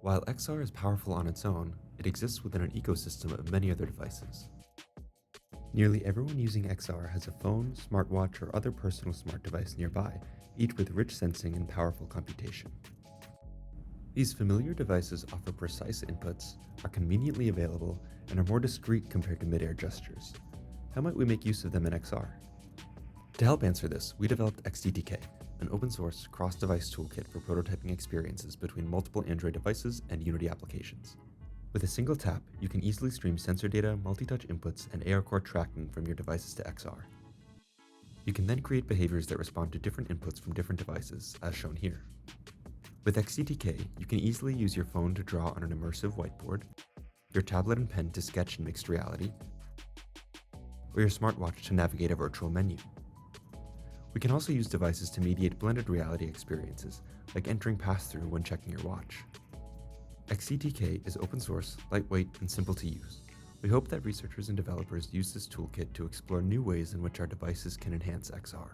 While XR is powerful on its own, it exists within an ecosystem of many other devices. Nearly everyone using XR has a phone, smartwatch, or other personal smart device nearby, each with rich sensing and powerful computation. These familiar devices offer precise inputs, are conveniently available, and are more discreet compared to mid-air gestures. How might we make use of them in XR? To help answer this, we developed XDTK, an open-source, cross-device toolkit for prototyping experiences between multiple Android devices and Unity applications. With a single tap, you can easily stream sensor data, multi-touch inputs, and ARCore tracking from your devices to XR. You can then create behaviors that respond to different inputs from different devices, as shown here. With XDTK, you can easily use your phone to draw on an immersive whiteboard, your tablet and pen to sketch in mixed reality, or your smartwatch to navigate a virtual menu. We can also use devices to mediate blended reality experiences, like entering pass-through when checking your watch. XDTK is open source, lightweight, and simple to use. We hope that researchers and developers use this toolkit to explore new ways in which our devices can enhance XR.